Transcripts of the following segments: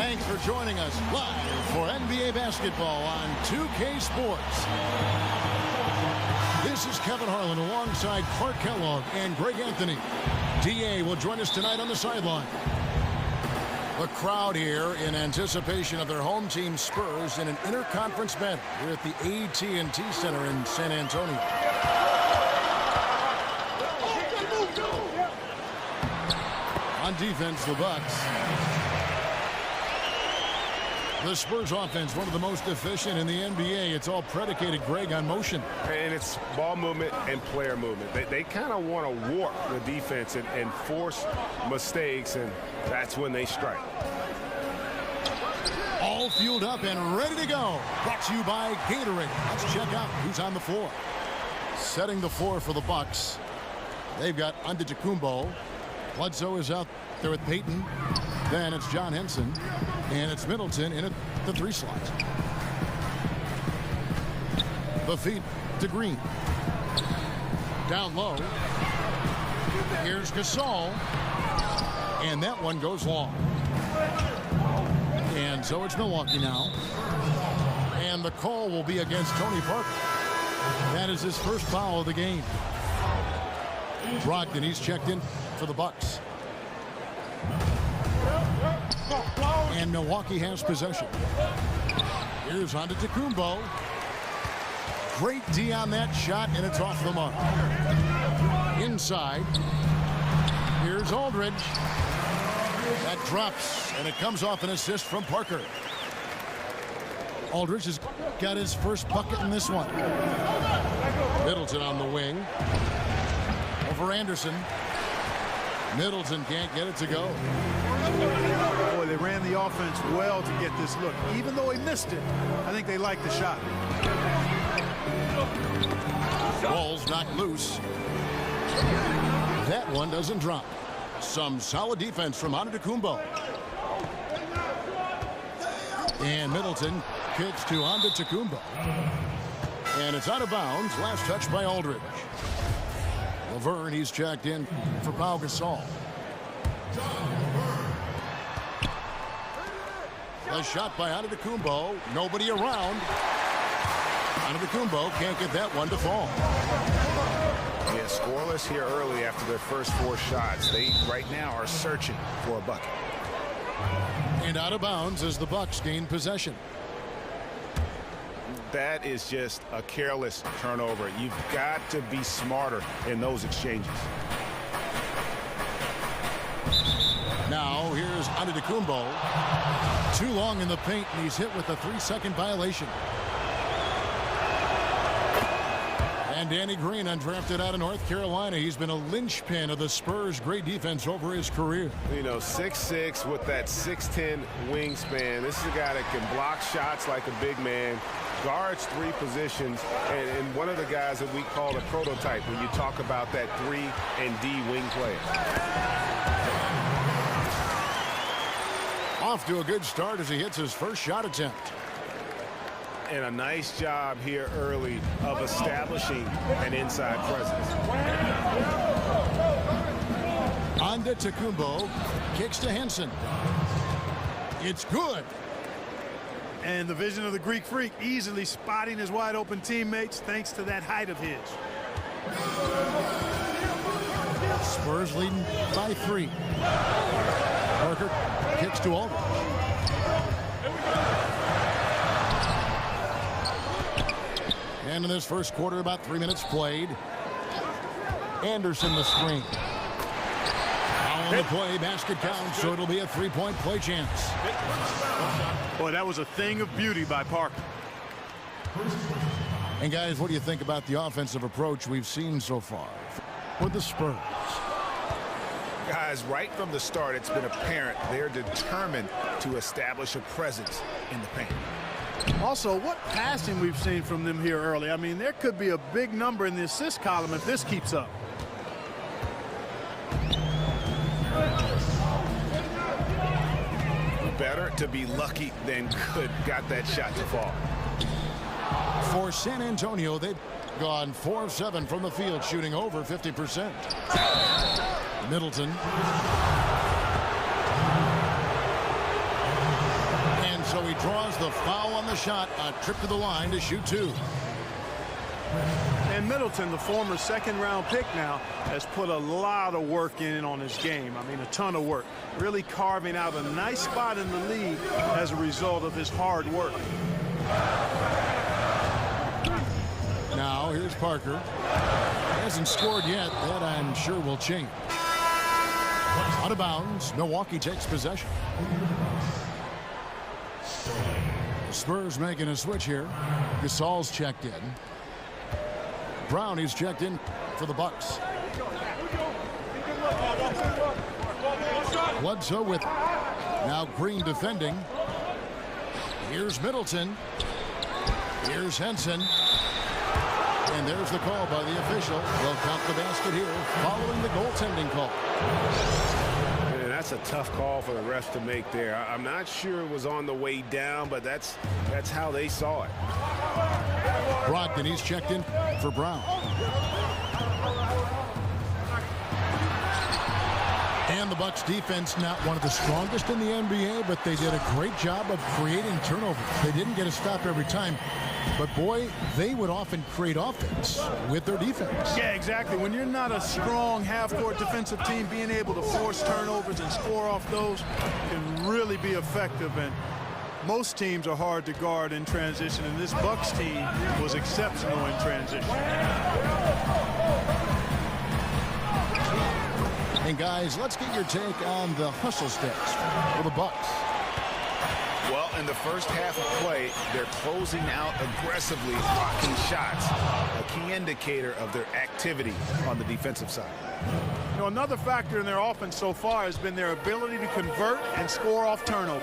Thanks for joining us live for NBA basketball on 2K Sports. This is Kevin Harlan alongside Clark Kellogg and Greg Anthony. DA will join us tonight on the sideline. The crowd here in anticipation of their home team Spurs in an interconference battle here at the AT&T Center in San Antonio. On defense, the Bucks. The Spurs offense, one of the most efficient in the NBA. It's all predicated, Greg, on motion. And it's ball movement and player movement. They kind of want to warp the defense and force mistakes, and that's when they strike. All fueled up and ready to go. Brought to you by Gatorade. Let's check out who's on the floor. Setting the floor for the Bucks. They've got Antetokounmpo. Bledsoe is out there with Payton. Then it's John Henson. And it's Middleton in at the 3 slot. The feed to Green. Down low. Here's Gasol. And that one goes long. And so it's Milwaukee now. And the call will be against Tony Parker. That is his first foul of the game. Brogdon, he's checked in for the Bucks. And Milwaukee has possession. Here's Antetokounmpo. Great D on that shot, and it's off the mark. Inside. Here's Aldridge. That drops, and it comes off an assist from Parker. Aldridge has got his first bucket in this one. Middleton on the wing. Over Anderson. Middleton can't get it to go. Boy, they ran the offense well to get this look. Even though he missed it, I think they liked the shot. Ball's knocked loose. That one doesn't drop. Some solid defense from Antetokounmpo. And Middleton kicks to Antetokounmpo. And it's out of bounds. Last touch by Aldridge. Laverne, he's checked in for Pau Gasol. A shot by Antetokounmpo. Nobody around. Antetokounmpo can't get that one to fall. Yeah, scoreless here early after their first 4 shots. They right now are searching for a bucket. And out of bounds as the Bucks gain possession. That is just a careless turnover. You've got to be smarter in those exchanges. Now here's Antetokounmpo. Too long in the paint, and he's hit with a 3-second violation. And Danny Green, undrafted out of North Carolina. He's been a linchpin of the Spurs' great defense over his career. You know, 6'6" with that 6'10" wingspan. This is a guy that can block shots like a big man, guards 3 positions, and one of the guys that we call a prototype when you talk about that 3 and D wing player. Off to a good start as he hits his first shot attempt. And a nice job here early of establishing an inside presence. Antetokounmpo kicks to Henson. It's good. And the vision of the Greek Freak, easily spotting his wide open teammates thanks to that height of his. Spurs leading by 3. Parker kicks to Aldridge. And in this first quarter, about 3 minutes played. Anderson the screen. On the play, basket counts, so it'll be a 3-point play chance. Boy, that was a thing of beauty by Parker. And guys, what do you think about the offensive approach we've seen so far with the Spurs? Guys, right from the start, it's been apparent they're determined to establish a presence in the paint. Also, what passing we've seen from them here early. I mean, there could be a big number in the assist column if this keeps up. Better to be lucky than good. Got that shot to fall. For San Antonio, they've gone 4 of 7 from the field, shooting over 50%. Middleton. draws the foul on the shot. A trip to the line to shoot 2. And Middleton, the former second-round pick now, has put a lot of work in on his game. I mean, a ton of work. Really carving out a nice spot in the league as a result of his hard work. Now, here's Parker. Hasn't scored yet. That, I'm sure, will change. Out of bounds. Milwaukee takes possession. The Spurs making a switch here. Gasol's checked in. Brown is checked in for the Bucks. Bledsoe with now Green defending. Here's Middleton. Here's Henson. And there's the call by the official. They'll count the basket here following the goaltending call. Man, that's a tough call for the refs to make there. I'm not sure it was on the way down, but that's how they saw it. Brogdon, he's checked in for Brown. And the Bucks defense, not one of the strongest in the NBA, but they did a great job of creating turnovers. They didn't get a stop every time, but boy, they would often create offense with their defense. Yeah, exactly. When you're not a strong half-court defensive team, being able to force turnovers and score off those can really be effective. And most teams are hard to guard in transition, and this Bucks team was exceptional in transition. And guys, let's get your take on the hustle stats for the Bucks. Well, in the first half of play, they're closing out aggressively, blocking shots, a key indicator of their activity on the defensive side. You know, another factor in their offense so far has been their ability to convert and score off turnovers.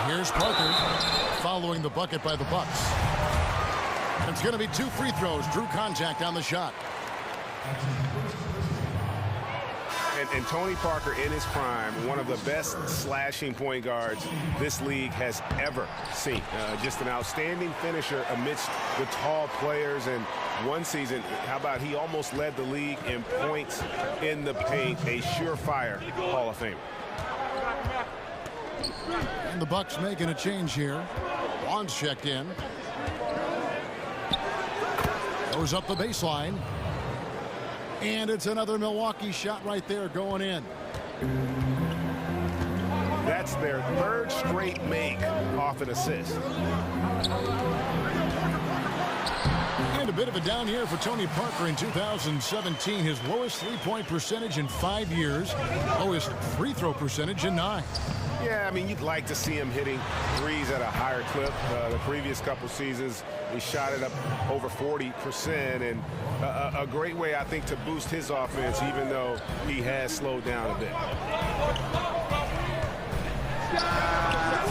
Here's Parker following the bucket by the Bucks. It's going to be 2 free throws. Drew contact on the shot. And Tony Parker in his prime, one of the best slashing point guards this league has ever seen. Just an outstanding finisher amidst the tall players. And one season, how about he almost led the league in points in the paint, a surefire Hall of Famer. And the Bucks making a change here. Bond's checked in. Goes up the baseline. And it's another Milwaukee shot right there going in. That's their 3rd straight make off an assist. And a bit of a down year for Tony Parker in 2017. His lowest three-point percentage in 5 years. Lowest free throw percentage in 9. Yeah, I mean, you'd like to see him hitting threes at a higher clip. The previous couple seasons, he shot it up over 40%, and a great way, I think, to boost his offense, even though he has slowed down a bit.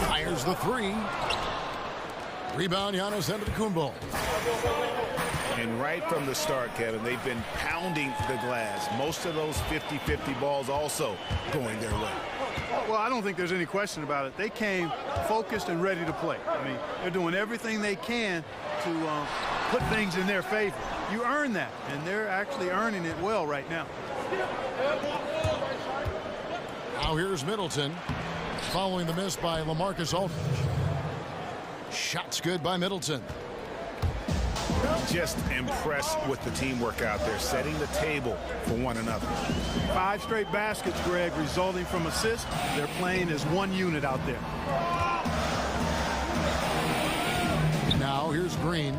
Fires the 3. Rebound, Giannis Antetokounmpo. And right from the start, Kevin, they've been pounding the glass. Most of those 50-50 balls also going their way. Well, I don't think there's any question about it. They came focused and ready to play. I mean, they're doing everything they can to put things in their favor. You earn that, and they're actually earning it well right now. Now here's Middleton following the miss by LaMarcus Aldridge. Shots good by Middleton. Just impressed with the teamwork out there, setting the table for one another. 5 straight baskets, Greg, resulting from assists. They're playing as one unit out there. Now here's Green.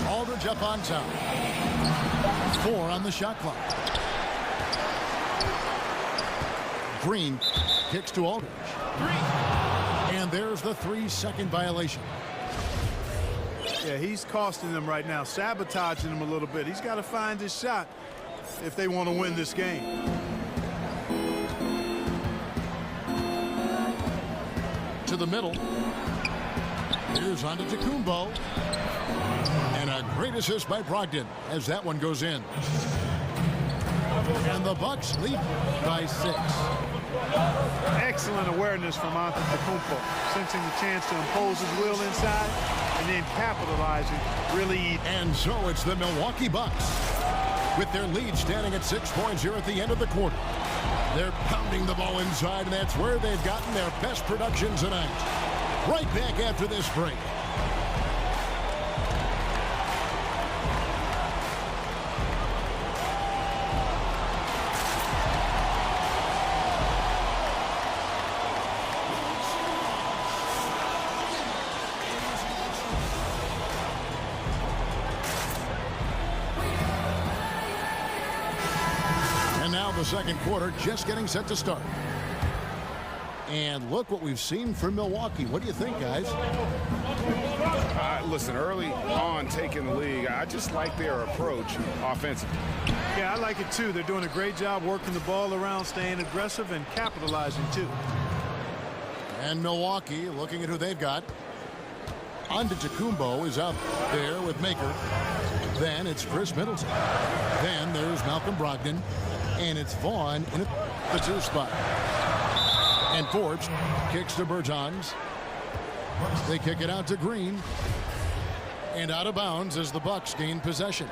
Aldridge up on top. 4 on the shot clock. Green kicks to Aldridge. And there's the 3-second violation. Yeah, he's costing them right now, sabotaging them a little bit. He's got to find his shot if they want to win this game. To the middle. Here's Antetokounmpo. And a great assist by Brogdon as that one goes in. And the Bucks lead by 6. Excellent awareness from Antetokounmpo, sensing the chance to impose his will inside and then capitalizing really. And so it's the Milwaukee Bucks with their lead standing at 6 points here at the end of the quarter. They're pounding the ball inside, and that's where they've gotten their best production tonight. Right back after this break. The second quarter just getting set to start. And look what we've seen from Milwaukee. What do you think, guys? Listen, early on taking the lead, I just like their approach offensively. Yeah, I like it too. They're doing a great job working the ball around, staying aggressive, and capitalizing too. And Milwaukee looking at who they've got. Antetokounmpo is out there with Maker. Then it's Chris Middleton. Then there's Malcolm Brogdon. And it's Vaughn in the 2 spot. And Forbes kicks to Bertans. They kick it out to Green. And out of bounds as the Bucks gain possession.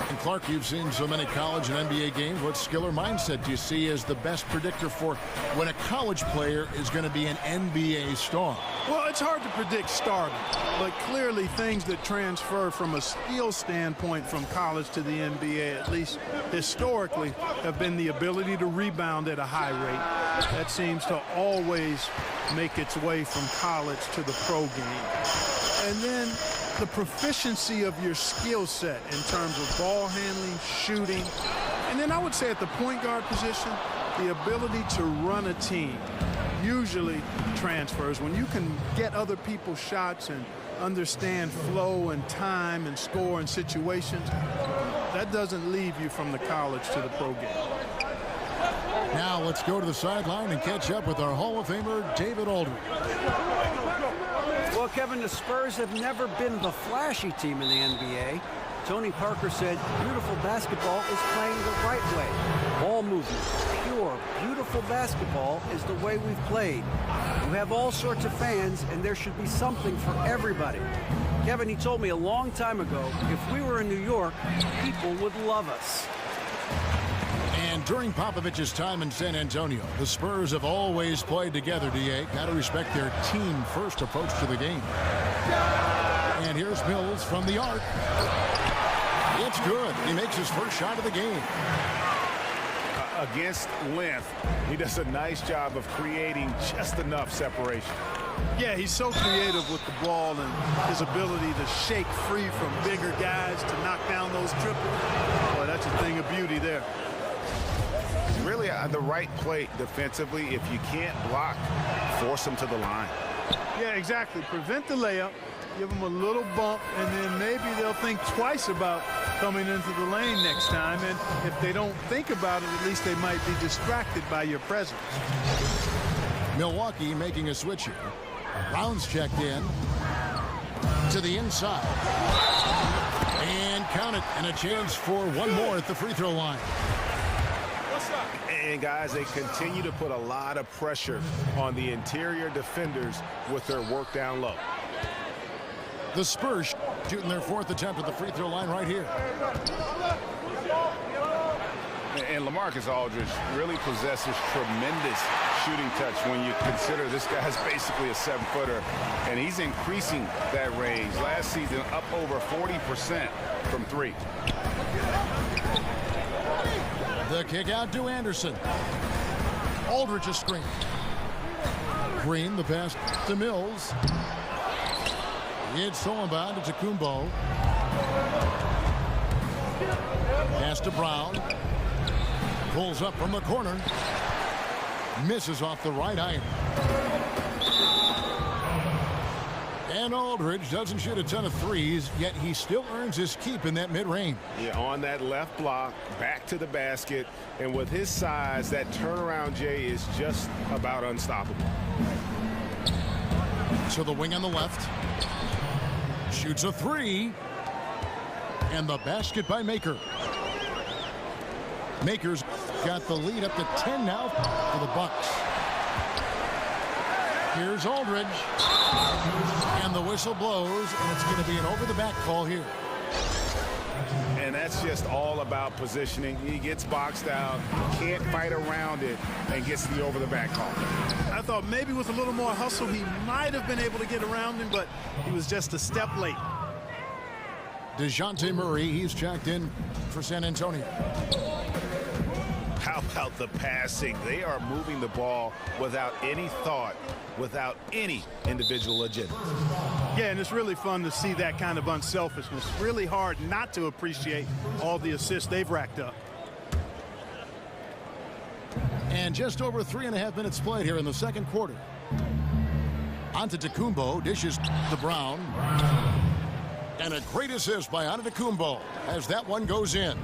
And Clark, you've seen so many college and NBA games. What skill or mindset do you see as the best predictor for when a college player is going to be an NBA star? Well, it's hard to predict stardom, but clearly things that transfer from a skill standpoint from college to the NBA, at least historically, have been the ability to rebound at a high rate. That seems to always make its way from college to the pro game. And then the proficiency of your skill set in terms of ball handling, shooting, and then I would say at the point guard position, the ability to run a team usually transfers. When you can get other people's shots and understand flow and time and score and situations, that doesn't leave you from the college to the pro game. Now let's go to the sideline and catch up with our Hall of Famer, David Aldridge. Well, Kevin, the Spurs have never been the flashy team in the NBA. Tony Parker said, beautiful basketball is playing the right way. Ball movement, pure, beautiful basketball is the way we've played. You have all sorts of fans, and there should be something for everybody. Kevin, he told me a long time ago, if we were in New York, people would love us. And during Popovich's time in San Antonio, the Spurs have always played together, D.A. Got to respect their team-first approach to the game. And here's Mills from the arc. It's good. He makes his first shot of the game. Against length, he does a nice job of creating just enough separation. Yeah, he's so creative with the ball and his ability to shake free from bigger guys to knock down those triples. Boy, that's a thing of beauty there. Really on the right play defensively. If you can't block, force him to the line. Yeah, exactly. Prevent the layup, give them a little bump, and then maybe they'll think twice about coming into the lane next time. And if they don't think about it, at least they might be distracted by your presence. Milwaukee making a switch here. Brown's checked in to the inside. And count it, and a chance for one more at the free throw line. And guys, they continue to put a lot of pressure on the interior defenders with their work down low. The Spurs shooting their 4th attempt at the free throw line right here. And LaMarcus Aldridge really possesses tremendous shooting touch when you consider this guy's basically a 7-footer, and he's increasing that range. Last season, up over 40% from 3. The kick out to Anderson. Aldridge a screen. Green, the pass to Mills. It's stolen by Antetokounmpo. Pass to Brown. Pulls up from the corner. Misses off the right iron. And Aldridge doesn't shoot a ton of threes, yet he still earns his keep in that mid-range. Yeah, on that left block, back to the basket, and with his size, that turnaround, Jay, is just about unstoppable. To the wing on the left. Shoots a 3. And the basket by Maker. Maker's got the lead up to 10 now for the Bucks. Here's Aldridge. And the whistle blows, and it's going to be an over-the-back call here. And that's just all about positioning. He gets boxed out, can't fight around it, and gets the over-the-back call. I thought maybe with a little more hustle, he might have been able to get around him, but he was just a step late. DeJounte Murray, he's checked in for San Antonio. How about the passing? They are moving the ball without any thought, without any individual agenda. Yeah, and it's really fun to see that kind of unselfishness. Really hard not to appreciate all the assists they've racked up. And just over 3.5 minutes played here in the second quarter. Antetokounmpo dishes to Brown. And a great assist by Antetokounmpo as that one goes in.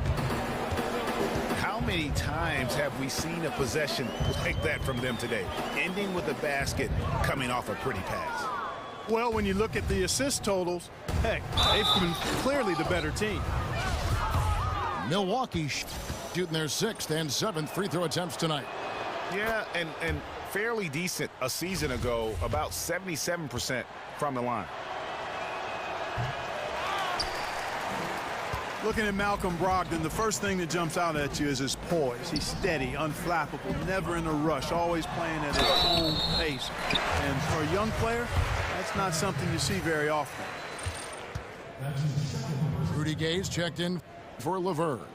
How many times have we seen a possession like that from them today, ending with a basket coming off a pretty pass? Well, when you look at the assist totals, heck, they've been clearly the better team. Milwaukee shooting their 6th and 7th free throw attempts tonight. Yeah, and fairly decent a season ago, about 77% from the line. Looking at Malcolm Brogdon, the first thing that jumps out at you is his poise. He's steady, unflappable, never in a rush, always playing at his own pace. And for a young player, that's not something you see very often. Rudy Gay's checked in for Levert.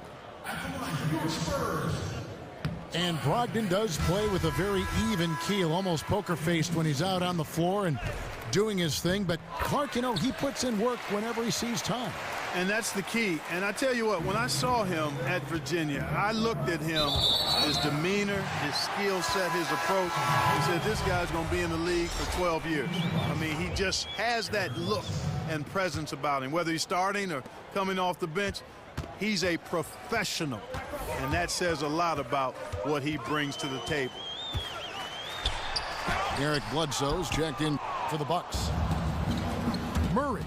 And Brogdon does play with a very even keel, almost poker-faced when he's out on the floor and doing his thing. But Clark, you know, he puts in work whenever he sees time. And that's the key. And I tell you what, when I saw him at Virginia, I looked at him, his demeanor, his skill set, his approach, and said, this guy's going to be in the league for 12 years. I mean, he just has that look and presence about him. Whether he's starting or coming off the bench, he's a professional. And that says a lot about what he brings to the table. Eric Bledsoe's checked in for the Bucks. Murray.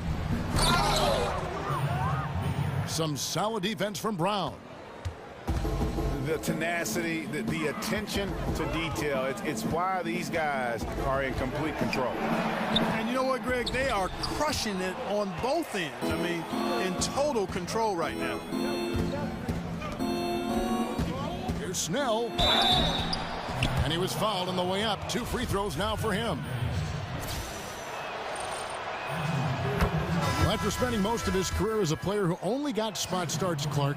Some solid defense from Brown. The tenacity, the attention to detail, it's why these guys are in complete control. And you know what, Greg? They are crushing it on both ends. I mean, in total control right now. Here's Snell. And he was fouled on the way up. 2 free throws now for him. After spending most of his career as a player who only got spot starts, Clark,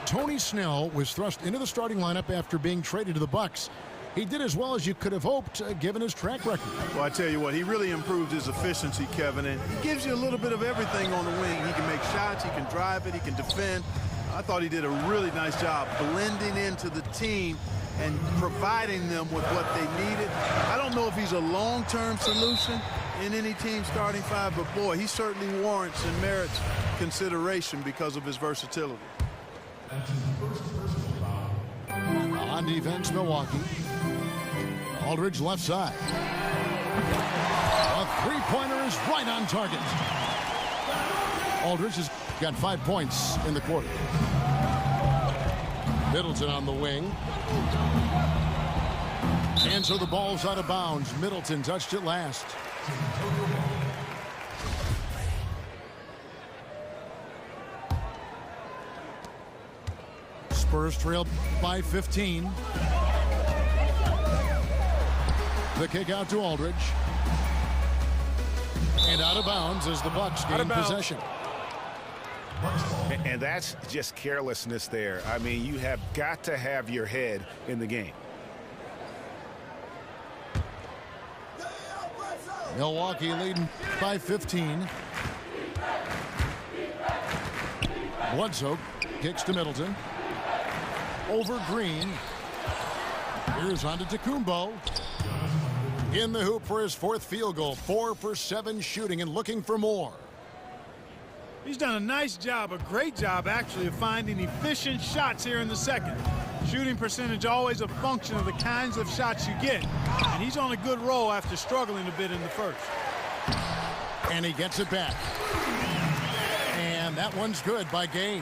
Tony Snell was thrust into the starting lineup after being traded to the Bucks. He did as well as you could have hoped, given his track record. Well, I tell you what, he really improved his efficiency, Kevin, and he gives you a little bit of everything on the wing. He can make shots, he can drive it, he can defend. I thought he did a really nice job blending into the team and providing them with what they needed. I don't know if he's a long-term solution in any team starting 5, but boy, he certainly warrants and merits consideration because of his versatility. On defense, Milwaukee. Aldridge left side. A three-pointer is right on target. Aldridge has got 5 points in the quarter. Middleton on the wing. And so the ball's out of bounds. Middleton touched it last. Spurs trail by 15. The kick out to Aldridge. And out of bounds as the Bucks gain possession. And that's just carelessness there. I mean, you have got to have your head in the game. Milwaukee leading by 15. Bledsoe kicks to Middleton. Over Green. Here's Antetokounmpo. In the hoop for his 4th field goal. 4 for 7 shooting and looking for more. He's done a nice job, a great job actually, of finding efficient shots here in the second. Shooting percentage always a function of the kinds of shots you get. And he's on a good roll after struggling a bit in the first. And he gets it back. And that one's good by Gay.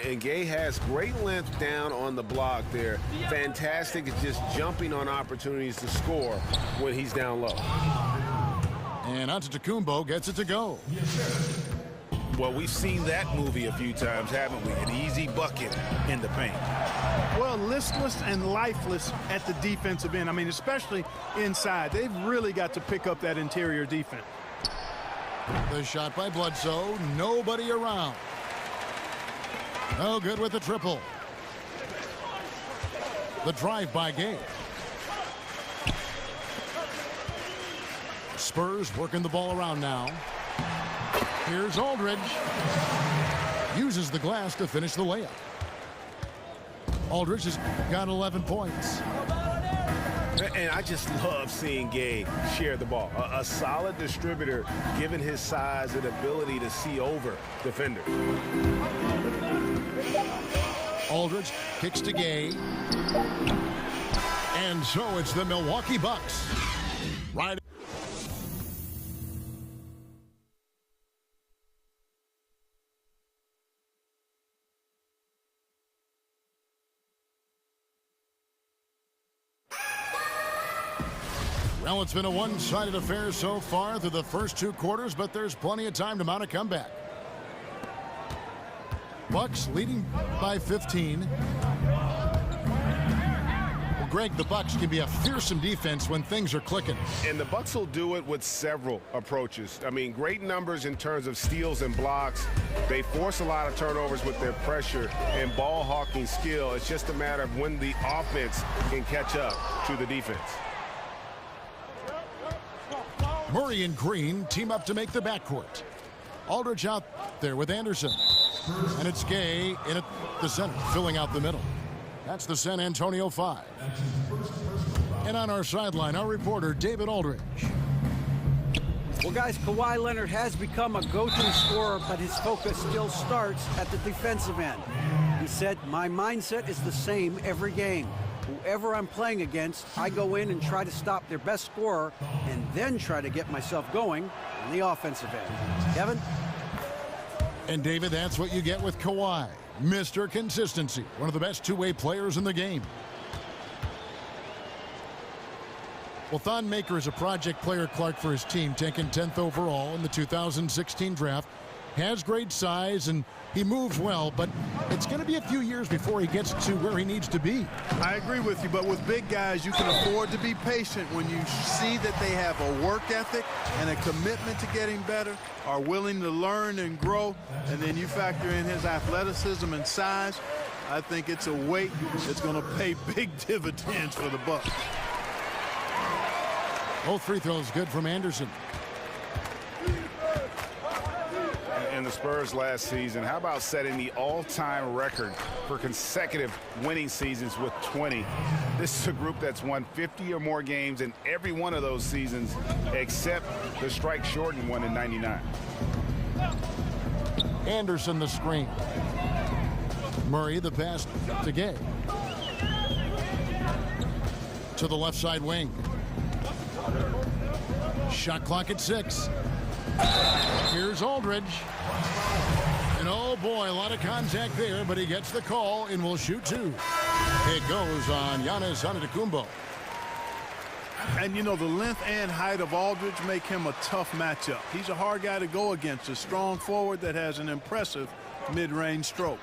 And Gay has great length down on the block there. Fantastic at just jumping on opportunities to score when he's down low. And Antetokounmpo gets it to go. Well, we've seen that movie a few times, haven't we? An easy bucket in the paint. Well, listless and lifeless at the defensive end. I mean, especially inside. They've really got to pick up that interior defense. The shot by Bledsoe. Nobody around. No good with the triple. The drive by Gay. Spurs working the ball around now. Here's Aldridge. Uses the glass to finish the layup. Aldridge has got 11 points. And I just love seeing Gay share the ball. A solid distributor, given his size and ability to see over defenders. Aldridge kicks to Gay. And so it's the Milwaukee Bucks. Right. Well, it's been a one-sided affair so far through the first two quarters, but there's plenty of time to mount a comeback. Bucks leading by 15. Well, Greg, the Bucks can be a fearsome defense when things are clicking. And the Bucks will do it with several approaches. I mean, great numbers in terms of steals and blocks. They force a lot of turnovers with their pressure and ball hawking skill. It's just a matter of when the offense can catch up to the defense. Murray and Green team up to make the backcourt. Aldridge out there with Anderson. And it's Gay in at the center, filling out the middle. That's the San Antonio 5. And on our sideline, our reporter, David Aldridge. Well, guys, Kawhi Leonard has become a go-to scorer, but his focus still starts at the defensive end. He said, my mindset is the same every game. Whoever I'm playing against, I go in and try to stop their best scorer and then try to get myself going on the offensive end. Kevin? And David, that's what you get with Kawhi. Mr. Consistency, one of the best two-way players in the game. Well, Thon Maker is a project player, Clark, for his team, taken 10th overall in the 2016 draft. Has great size and he moves well, but it's going to be a few years before he gets to where he needs to be. I agree with you, but with big guys, you can afford to be patient when you see that they have a work ethic and a commitment to getting better, are willing to learn and grow, and then you factor in his athleticism and size. I think it's a weight that's going to pay big dividends for the Bucks. Both free throws good from Anderson. And the Spurs last season, how about setting the all-time record for consecutive winning seasons with 20? This is a group that's won 50 or more games in every one of those seasons except the strike-shortened one in '99. Anderson the screen. Murray the pass to Gay. To the left side wing. Shot clock at 6. Here's Aldridge. And oh boy, a lot of contact there, but he gets the call and will shoot two. It goes on Giannis Antetokounmpo. And you know, the length and height of Aldridge make him a tough matchup. He's a hard guy to go against, a strong forward that has an impressive mid-range stroke.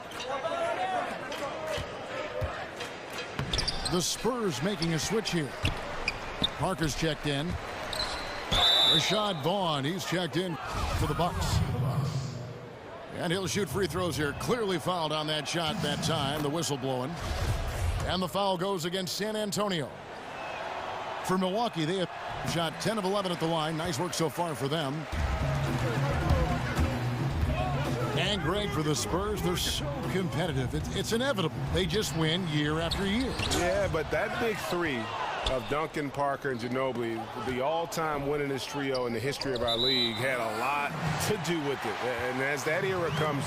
The Spurs making a switch here. Parker's checked in. Rashad Vaughn, he's checked in for the Bucks. And he'll shoot free throws here. Clearly fouled on that shot that time. The whistle blowing. And the foul goes against San Antonio. For Milwaukee, they have shot 10 of 11 at the line. Nice work so far for them. And Greg, for the Spurs, they're so competitive. It's inevitable. They just win year after year. Yeah, but that big three of Duncan, Parker, and Ginobili, the all-time winningest trio in the history of our league, had a lot to do with it. And as that era comes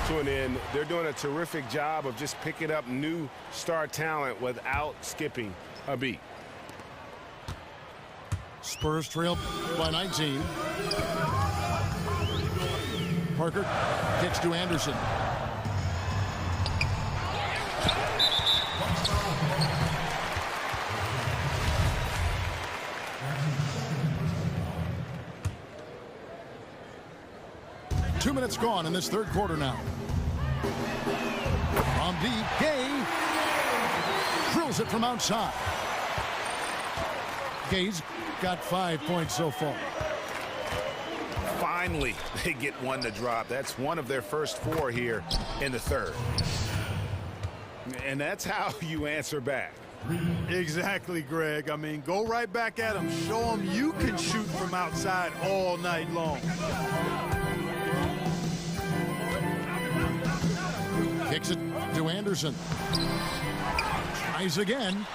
to an end, they're doing a terrific job of just picking up new star talent without skipping a beat. Spurs trail by 19. Parker kicks to Anderson. 2 minutes gone in this third quarter now. From deep, Gay drills it from outside. Gay's got 5 points so far. Finally, they get one to drop. That's one of their first 4 here in the third. And that's how you answer back. Exactly, Greg. I mean, go right back at him. Show him you can shoot from outside all night long. Kicks it to Anderson. Tries again.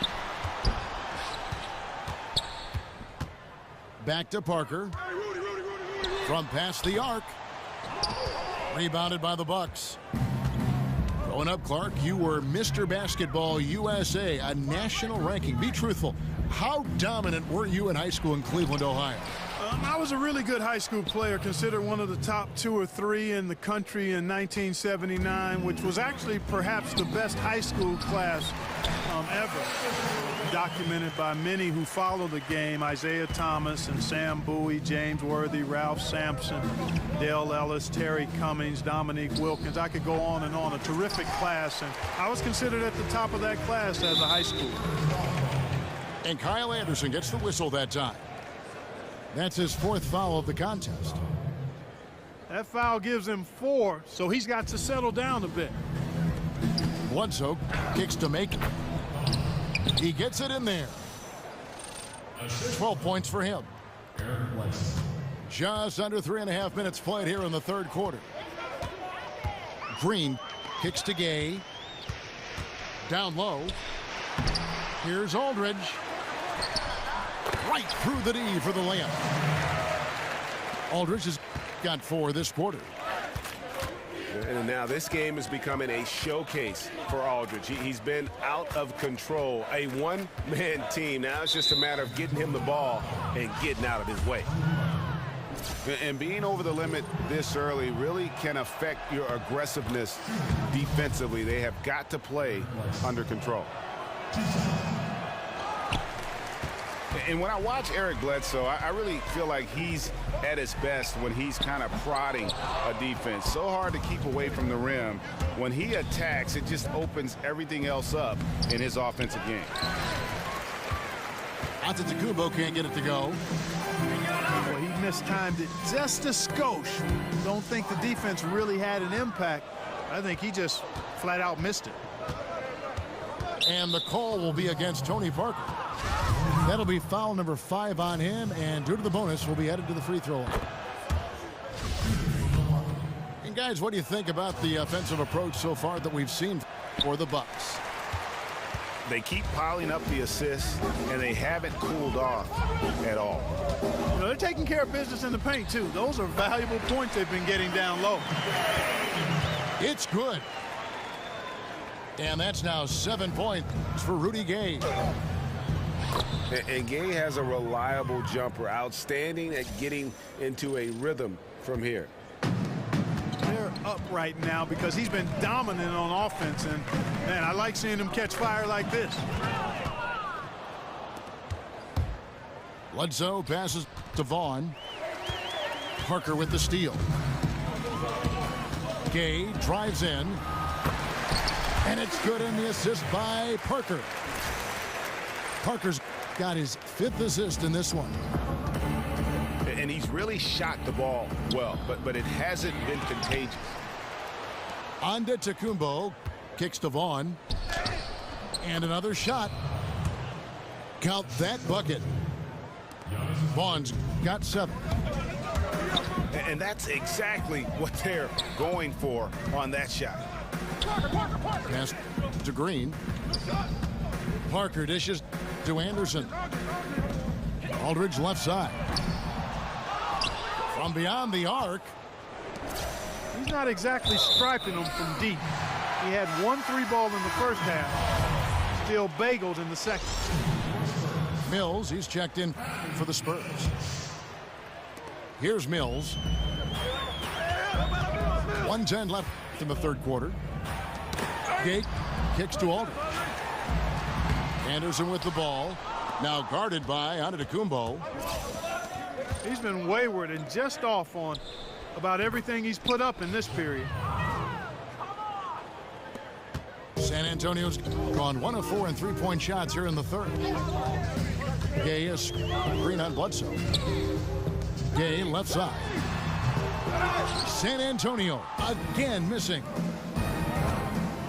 Back to Parker. From past the arc. Rebounded by the Bucks. Going up, Clark, you were Mr. Basketball USA, a national ranking. Be truthful. How dominant were you in high school in Cleveland, Ohio? I was a really good high school player, considered one of the top 2 or 3 in the country in 1979, which was actually perhaps the best high school class ever. Documented by many who follow the game: Isaiah Thomas and Sam Bowie, James Worthy, Ralph Sampson, Dale Ellis, Terry Cummings, Dominique Wilkins. I could go on and on. A terrific class, and I was considered at the top of that class as a high school. And Kyle Anderson gets the whistle that time. That's his 4th foul of the contest. That foul gives him 4, so he's got to settle down a bit. Bledsoe kicks to make it. He gets it in there. 12 points for him. Just under 3.5 minutes played here in the third quarter. Green kicks to Gay. Down low. Here's Aldridge. Right through the D for the layup. Aldridge has got 4 this quarter. And now this game is becoming a showcase for Aldridge. He's been out of control. A one-man team. Now it's just a matter of getting him the ball and getting out of his way. And being over the limit this early really can affect your aggressiveness defensively. They have got to play under control. And when I watch Eric Bledsoe, I really feel like he's at his best when he's kind of prodding a defense. So hard to keep away from the rim. When he attacks, it just opens everything else up in his offensive game. Antetokounmpo can't get it to go. Well, he mistimed it just a skosh. Don't think the defense really had an impact. I think he just flat out missed it. And the call will be against Tony Parker. That'll be foul number 5 on him, and due to the bonus, will be headed to the free throw line. And guys, what do you think about the offensive approach so far that we've seen for the Bucks? They keep piling up the assists, and they haven't cooled off at all. You know, they're taking care of business in the paint, too. Those are valuable points they've been getting down low. It's good. And that's now 7 points for Rudy Gay. And Gay has a reliable jumper, outstanding at getting into a rhythm from here. They're up right now because he's been dominant on offense, and man, I like seeing him catch fire like this. Bledsoe passes to Vaughn. Parker with the steal. Gay drives in. And it's good, in the assist by Parker. Parker's got his 5th assist in this one. And he's really shot the ball well, but it hasn't been contagious. Antetokounmpo kicks to Vaughn. And another shot. Count that bucket. Vaughn's got 7. And that's exactly what they're going for on that shot. Pass to Green. Parker dishes to Anderson. Aldridge left side. From beyond the arc. He's not exactly striping them from deep. He had 1 3-ball in the first half. Still bageled in the second. Mills, he's checked in for the Spurs. Here's Mills. 1:10 left in the third quarter. Gate kicks to Aldridge. Anderson with the ball. Now guarded by Antetokounmpo. He's been wayward and just off on about everything he's put up in this period. San Antonio's gone 1 of 4 in three-point shots here in the third. Gay is green on Bledsoe. Gay left side. San Antonio again missing.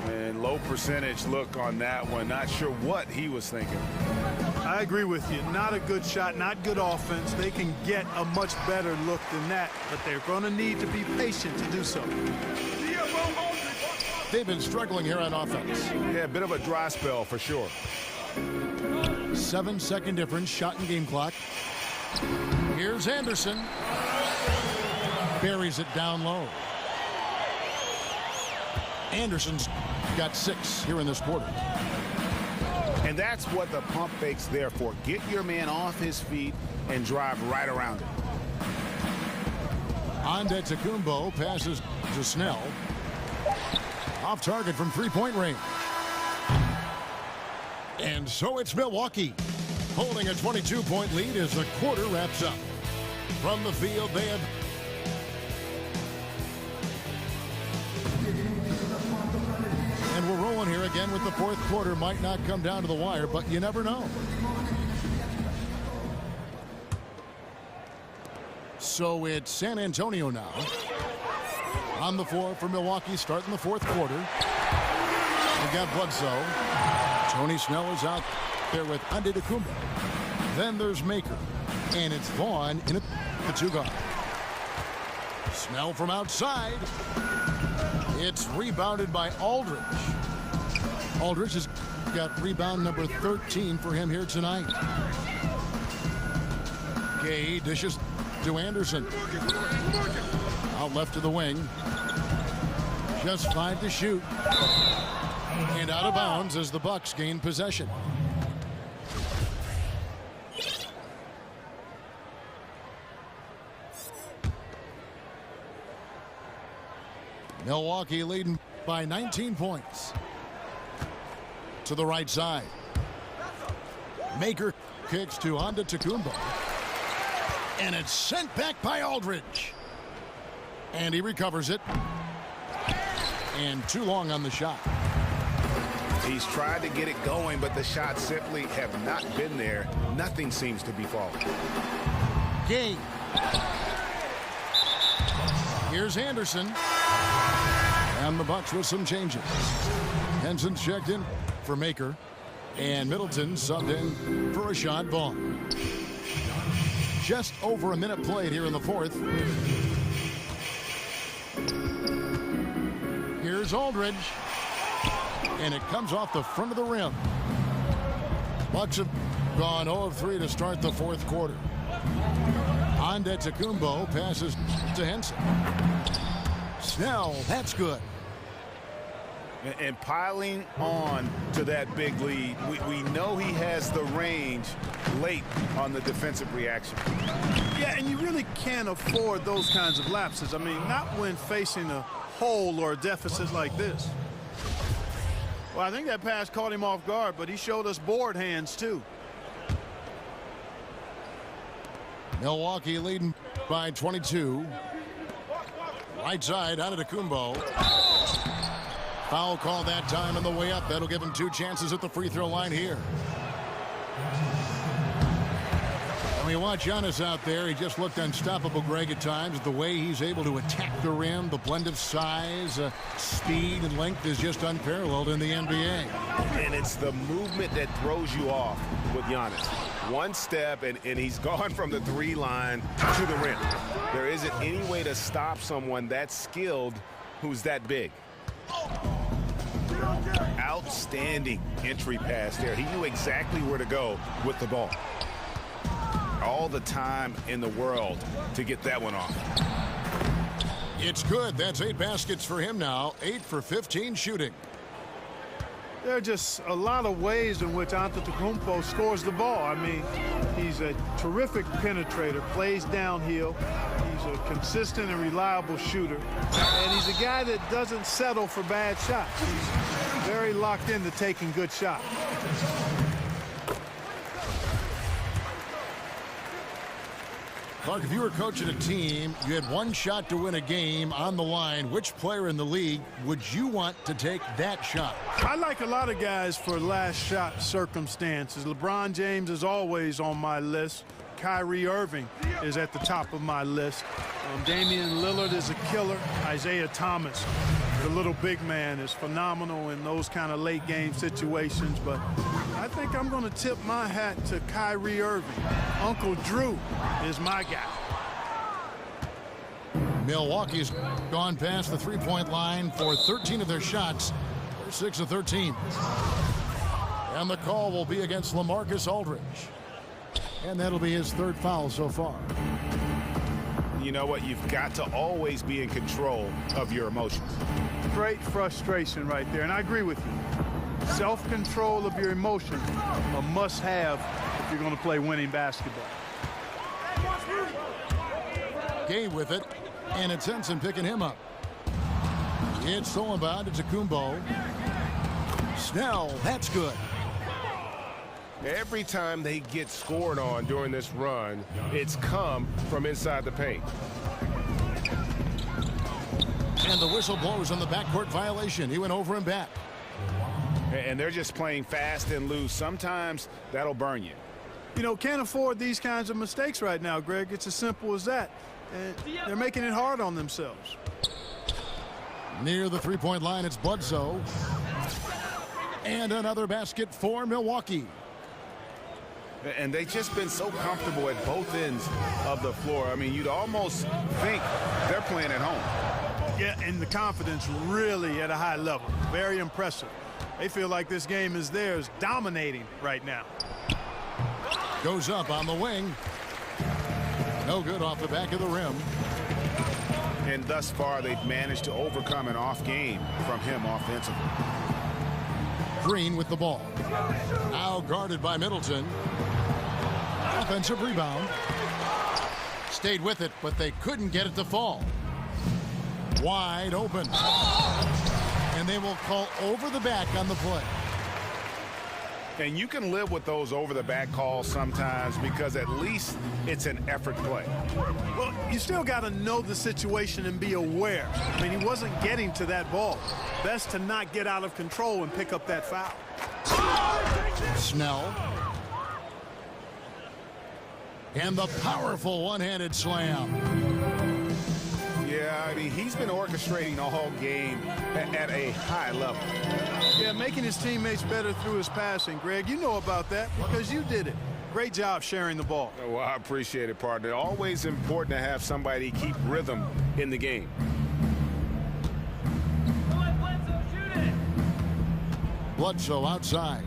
And low percentage look on that one. Not sure what he was thinking. I agree with you. Not a good shot, not good offense. They can get a much better look than that, but they're going to need to be patient to do so. They've been struggling here on offense. Yeah, a bit of a dry spell for sure. 7-second difference, shot and game clock. Here's Anderson. Buries it down low. Anderson's got 6 here in this quarter. And that's what the pump fake's there for. Get your man off his feet and drive right around him. Antetokounmpo passes to Snell. Off target from three-point range. And so it's Milwaukee holding a 22-point lead as the quarter wraps up. From the field, they have and we're rolling here again with the fourth quarter. Might not come down to the wire, but you never know. So it's San Antonio now on the floor for Milwaukee, starting the fourth quarter. They got Bledsoe. Tony Snell is out there with Antetokounmpo. Then there's Maker, and it's Vaughn in the 2 guard. Snell from outside. It's rebounded by Aldridge. Aldridge has got rebound number 13 for him here tonight. Gay dishes to Anderson. Out left to the wing. Just 5 to shoot. And out of bounds as the Bucks gain possession. Milwaukee leading by 19 points. To the right side. Maker kicks to Antetokounmpo. And it's sent back by Aldridge. And he recovers it. And too long on the shot. He's tried to get it going, but the shots simply have not been there. Nothing seems to be falling. Gay. Here's Anderson. And the Bucks with some changes. Henson's checked in for Maker. And Middleton subbed in for Rashad Vaughn. Just over a minute played here in the fourth. Here's Aldridge. And it comes off the front of the rim. Bucks have gone 0 of 3 to start the fourth quarter. Antetokounmpo passes to Henson. Snell, that's good. And piling on to that big lead, we know he has the range late on the defensive reaction. Yeah, and you really can't afford those kinds of lapses. I mean, not when facing a hole or a deficit like this. Well, I think that pass caught him off guard, but he showed us board hands too. Milwaukee leading by 22. Right side, Antetokounmpo. Foul call that time on the way up. That'll give him 2 chances at the free throw line here. And we watch Giannis out there. He just looked unstoppable, Greg, at times. The way he's able to attack the rim, the blend of size, speed, and length is just unparalleled in the NBA. And it's the movement that throws you off with Giannis. One step, and he's gone from the 3 line to the rim. There isn't any way to stop someone that skilled who's that big. Outstanding entry pass there. He knew exactly where to go with the ball. All the time in the world to get that one off. It's good. That's 8 baskets for him now. 8 for 15 shooting. There are just a lot of ways in which Antetokounmpo scores the ball. I mean, he's a terrific penetrator, plays downhill. He's a consistent and reliable shooter. And he's a guy that doesn't settle for bad shots. He's very locked into taking good shots. Clark, if you were coaching a team, you had one shot to win a game on the line, which player in the league would you want to take that shot? I like a lot of guys for last shot circumstances. LeBron James is always on my list. Kyrie Irving is at the top of my list. Damian Lillard is a killer. Isaiah Thomas, the little big man, is phenomenal in those kind of late game situations. But I think I'm going to tip my hat to Kyrie Irving. Uncle Drew is my guy. Milwaukee's gone past the three-point line for 13 of their shots. They're 6 of 13. And the call will be against LaMarcus Aldridge. And that'll be his third foul so far. You know what? You've got to always be in control of your emotions. Great frustration right there, and I agree with you. Self-control of your emotions, a must-have if you're going to play winning basketball. Gay with it, and it's Henson picking him up. It's stolen by Antetokounmpo. Snell, that's good. Every time they get scored on during this run, it's come from inside the paint. And the whistle blows on the backcourt violation. He went over and back. And they're just playing fast and loose. Sometimes that'll burn you. You know, can't afford these kinds of mistakes right now, Greg. It's as simple as that. And they're making it hard on themselves. Near the three-point line, it's Bledsoe. And another basket for Milwaukee. And they've just been so comfortable at both ends of the floor. I mean, you'd almost think they're playing at home. Yeah, and the confidence really at a high level. Very impressive. They feel like this game is theirs, dominating right now. Goes up on the wing. No good off the back of the rim. And thus far, they've managed to overcome an off game from him offensively. Green with the ball. Now guarded by Middleton. Offensive rebound. Stayed with it, but they couldn't get it to fall. Wide open. And they will call over the back on the play. And you can live with those over-the-back calls sometimes because at least it's an effort play. Well, you still got to know the situation and be aware. I mean, he wasn't getting to that ball. Best to not get out of control and pick up that foul. Snell. And the powerful one-handed slam. Yeah, I mean, he's been orchestrating all game at a high level. Yeah, making his teammates better through his passing. Greg, you know about that because you did it. Great job sharing the ball. Well, I appreciate it, partner. Always important to have somebody keep rhythm in the game. Bledsoe outside.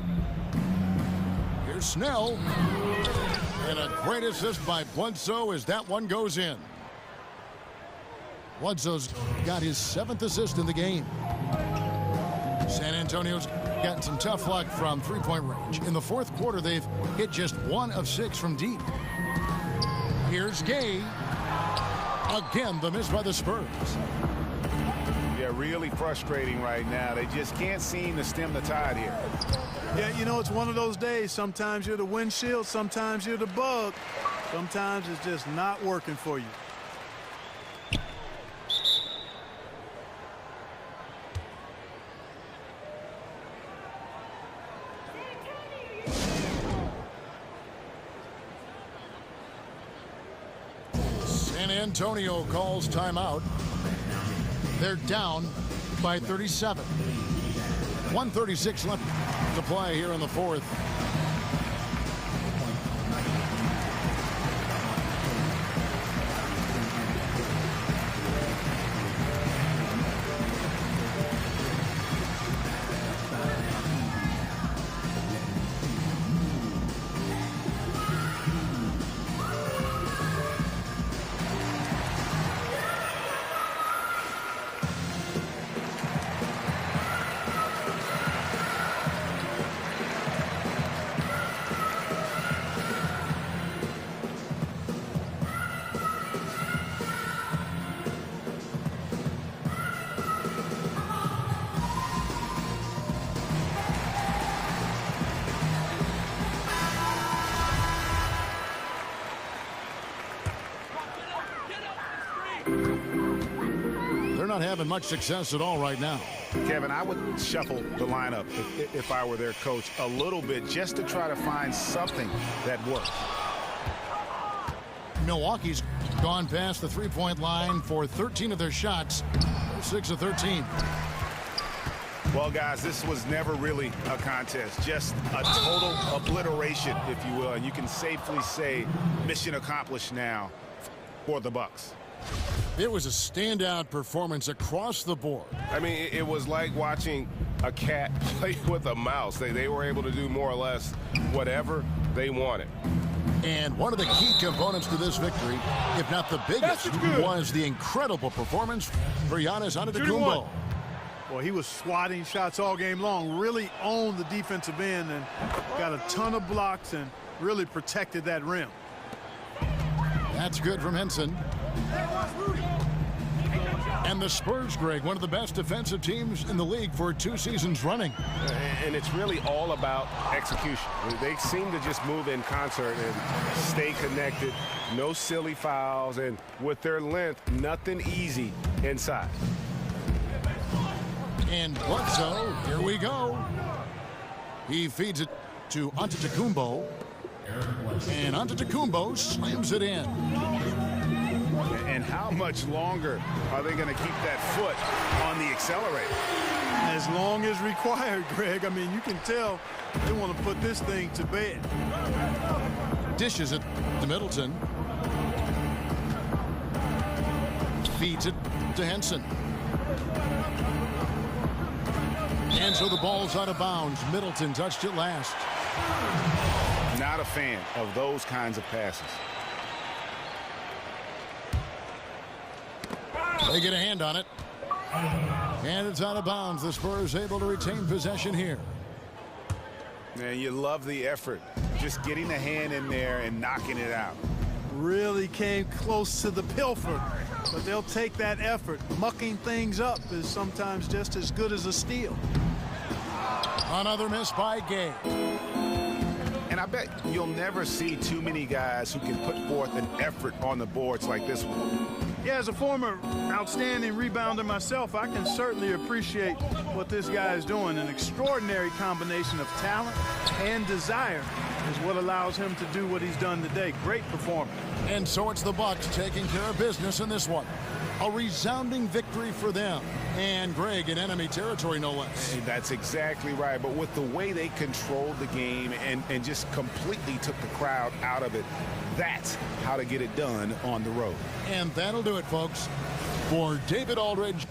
Here's Snell. And a great assist by Bledsoe as that one goes in. Bledsoe's got his 7th assist in the game. San Antonio's gotten some tough luck from three-point range. In the fourth quarter, they've hit just 1 of 6 from deep. Here's Gay. Again, the miss by the Spurs. Yeah, really frustrating right now. They just can't seem to stem the tide here. Yeah, you know, it's one of those days. Sometimes you're the windshield, sometimes you're the bug. Sometimes it's just not working for you. San Antonio calls timeout. They're down by 37. 1:36 left to play here in the fourth. not having much success at all right now. Kevin, I would shuffle the lineup if I were their coach a little bit just to try to find something that works. Milwaukee's gone past the three-point line for 13 of their shots. 6 of 13. Well, guys, this was never really a contest, just a total obliteration, if you will. And you can safely say mission accomplished now for the Bucks. It was a standout performance across the board. I mean, it was like watching a cat play with a mouse. They were able to do more or less whatever they wanted. And one of the key components to this victory, if not the biggest, was the incredible performance for Giannis Antetokounmpo. Well, he was swatting shots all game long, really owned the defensive end and got a ton of blocks and really protected that rim. That's good from Henson. And the Spurs, Greg, one of the best defensive teams in the league for 2 seasons running. And it's really all about execution. They seem to just move in concert and stay connected. No silly fouls. And with their length, nothing easy inside. And Bledsoe, here we go. He feeds it to Antetokounmpo. And Antetokounmpo slams it in. And how much longer are they going to keep that foot on the accelerator? As long as required, Greg. I mean, you can tell they want to put this thing to bed. Dishes it to Middleton. Feeds it to Henson. And so the ball's out of bounds. Middleton touched it last. Not a fan of those kinds of passes. They get a hand on it. And it's out of bounds. The Spurs able to retain possession here. Man, you love the effort. Just getting the hand in there and knocking it out. Really came close to the pilfer, but they'll take that effort. Mucking things up is sometimes just as good as a steal. Another miss by Gay. And I bet you'll never see too many guys who can put forth an effort on the boards like this one. Yeah, as a former outstanding rebounder myself, I can certainly appreciate what this guy is doing. An extraordinary combination of talent and desire is what allows him to do what he's done today. Great performance. And so it's the Bucks taking care of business in this one. A resounding victory for them. And Greg, in enemy territory, no less. And that's exactly right. But with the way they controlled the game and just completely took the crowd out of it, that's how to get it done on the road. And that'll do it, folks. For David Aldridge.